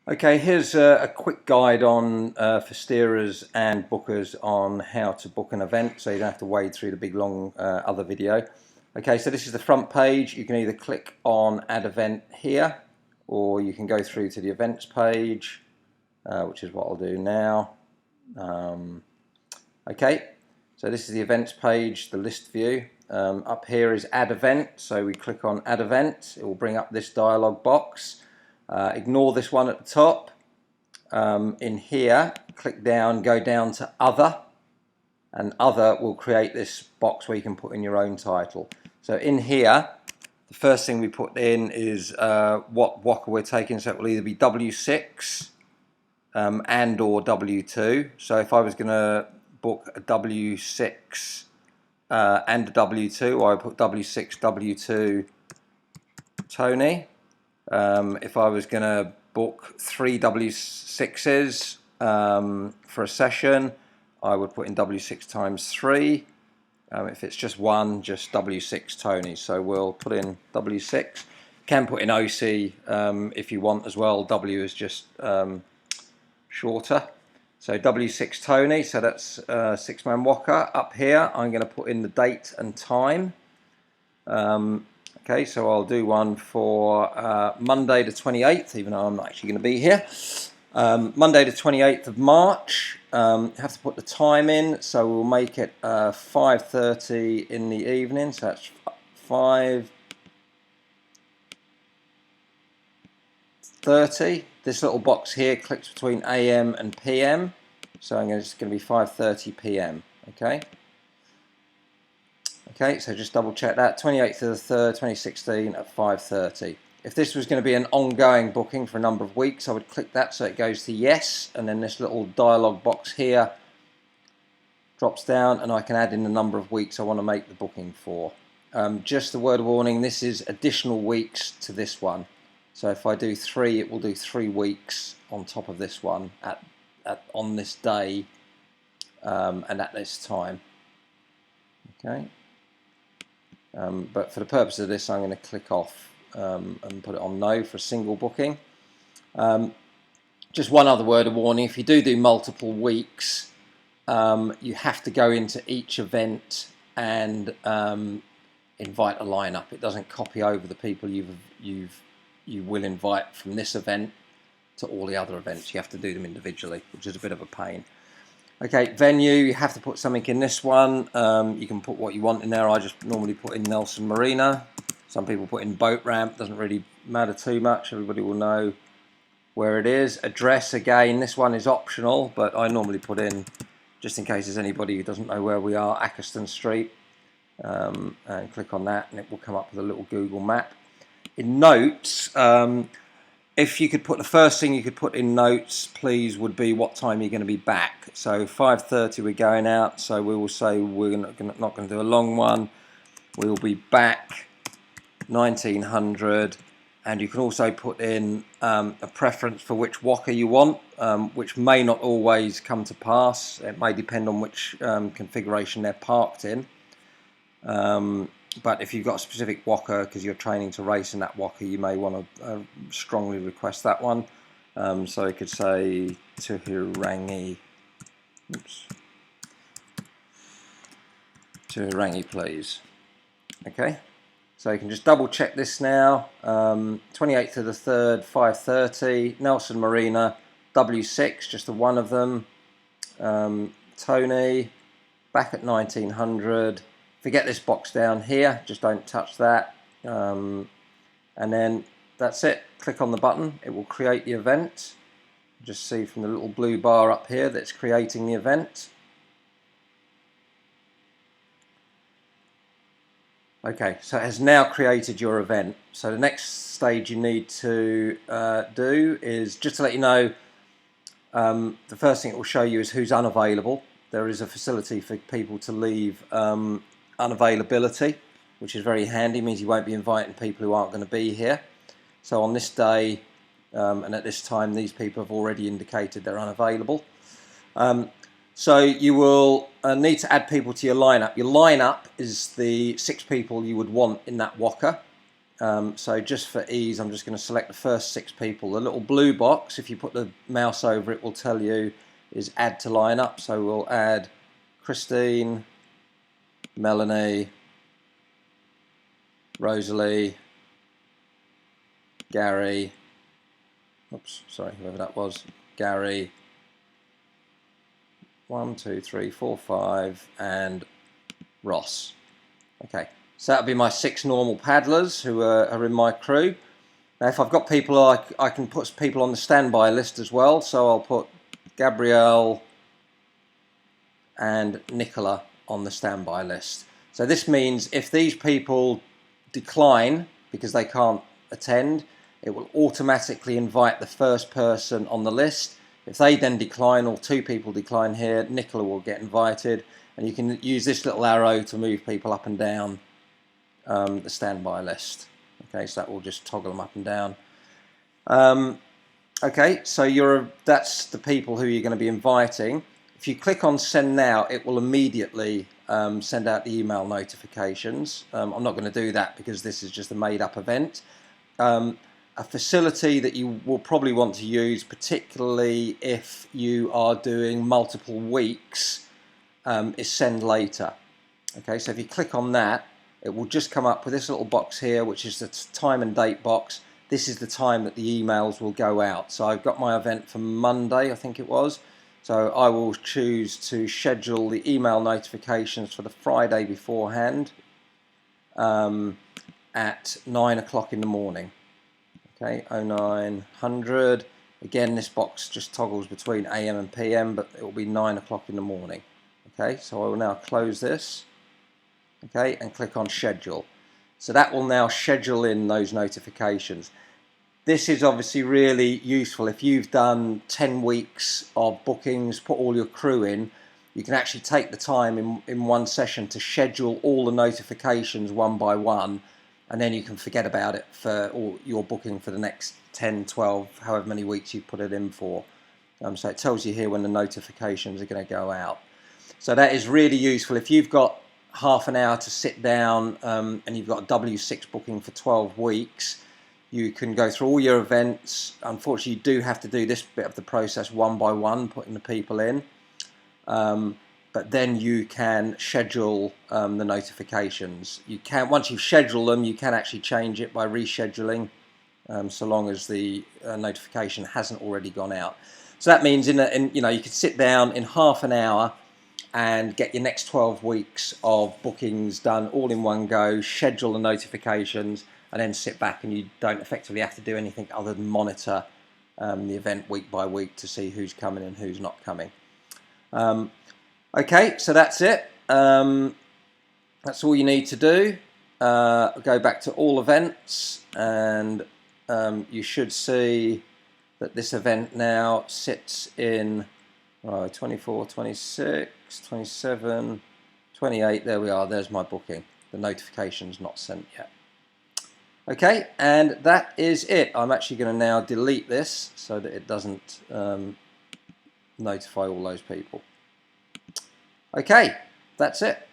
Okay, here's a quick guide on for steerers and bookers on how to book an event, so you don't have to wade through the big long other video. Okay, so this is the front page. You can either click on Add Event here, or you can go through to the events page, which is what I'll do now. Okay, so this is the events page, the list view. Up here is Add Event, so we click on Add Event. It will bring up this dialog box. Ignore this one at the top. In here, click down, go down to Other, and Other will create this box where you can put in your own title. So in here, the first thing we put in is what waka we're taking, so it will either be W6 and or W2. So if I was going to book a W6 and a W2, I would put W6, W2, Tony. If I was going to book 3 W6s for a session, I would put in W6 times 3. If it's just one, just W6 Tony. So we'll put in W6. You can put in OC if you want as well. W is just shorter. So W6 Tony, so that's 6-man waka. Up here, I'm going to put in the date and time. Okay, so I'll do one for Monday the 28th, even though I'm not actually going to be here. Monday the 28th of March. Have to put the time in, so we'll make it 5:30 in the evening. So that's 5:30. This little box here clicks between AM and PM, so it's going to be 5:30 PM. Okay. Okay, so just double check that, 28th of the 3rd, 2016 at 5:30. If this was going to be an ongoing booking for a number of weeks, I would click that so it goes to yes, and then this little dialog box here drops down and I can add in the number of weeks I want to make the booking for. Just a word of warning, this is additional weeks to this one. So if I do 3, it will do 3 weeks on top of this one on this day and at this time. Okay. But for the purpose of this, I'm going to click off and put it on no for a single booking. Just one other word of warning, if you do multiple weeks, you have to go into each event and invite a lineup. It doesn't copy over the people you will invite from this event to all the other events. You have to do them individually, which is a bit of a pain. Okay, venue, you have to put something in this one. You can put what you want in there. I just normally put in Nelson Marina. Some people put in boat ramp, doesn't really matter too much. Everybody will know where it is. Address, again, this one is optional, but I normally put in, just in case there's anybody who doesn't know where we are, Ackerston Street. And click on that and it will come up with a little Google map. In notes, if you could put, the first thing you could put in notes, please, would be what time you're going to be back. So 5:30 we're going out, so we will say we're not going to do a long one. We'll be back 1900, and you can also put in a preference for which waka you want, which may not always come to pass. It may depend on which configuration they're parked in. But if you've got a specific waka because you're training to race in that waka, you may want to strongly request that one. So you could say Tuhirangi. Oops. Tuhirangi, please. Okay. So you can just double check this now. 28th of the 3rd, 5:30. Nelson Marina, W6, just the one of them. Tony, back at 1900. Forget this box down here, just don't touch that. And then that's it. Click on the button, it will create the event. Just see from the little blue bar up here that it's creating the event. Okay, so it has now created your event. So the next stage you need to do is, just to let you know, the first thing it will show you is who's unavailable. There is a facility for people to leave unavailability, which is very handy. It means you won't be inviting people who aren't going to be here. So on this day and at this time, these people have already indicated they're unavailable. So you will need to add people to your lineup. Your lineup is the 6 people you would want in that waka. So just for ease, I'm just going to select the first 6 people. The little blue box, if you put the mouse over it, will tell you is add to lineup. So we'll add Christine, Melanie, Rosalie, Gary, oops, sorry, whoever that was, Gary, 1, 2, 3, 4, 5, and Ross. Okay, so that'll be my 6 normal paddlers who are in my crew. Now, if I've got people, I can put people on the standby list as well. So I'll put Gabrielle and Nicola on the standby list. So this means if these people decline because they can't attend, it will automatically invite the first person on the list. If they then decline, or 2 people decline here, Nicola will get invited, and you can use this little arrow to move people up and down the standby list. Okay, so that will just toggle them up and down. Okay, so that's the people who you're going to be inviting. If you click on send now, it will immediately send out the email notifications. I'm not going to do that because this is just a made up event. A facility that you will probably want to use, particularly if you are doing multiple weeks, is send later. Okay, so if you click on that, it will just come up with this little box here, which is the time and date box. This is the time that the emails will go out. So I've got my event for Monday, I think it was. So I will choose to schedule the email notifications for the Friday beforehand at 9 o'clock in the morning. Okay, 0900. Again, this box just toggles between AM and PM, but it will be 9 o'clock in the morning. Okay, so I will now close this. Okay, and click on schedule. So that will now schedule in those notifications. This is obviously really useful if you've done 10 weeks of bookings, put all your crew in. You can actually take the time in one session to schedule all the notifications one by one, and then you can forget about it for all your booking for the next 10, 12, however many weeks you put it in for. So it tells you here when the notifications are going to go out. So that is really useful. If you've got half an hour to sit down and you've got a W6 booking for 12 weeks, you can go through all your events. Unfortunately, you do have to do this bit of the process one by one, putting the people in. But then you can schedule the notifications. You can, once you've scheduled them, you can actually change it by rescheduling, so long as the notification hasn't already gone out. So that means you could sit down in half an hour and get your next 12 weeks of bookings done all in one go, schedule the notifications, and then sit back, and you don't effectively have to do anything other than monitor the event week by week to see who's coming and who's not coming. Okay, so that's it. That's all you need to do. Go back to all events, and you should see that this event now sits in 24, 26, 27, 28. There we are. There's my booking. The notification's not sent yet. Okay, and that is it. I'm actually going to now delete this so that it doesn't notify all those people. Okay, that's it.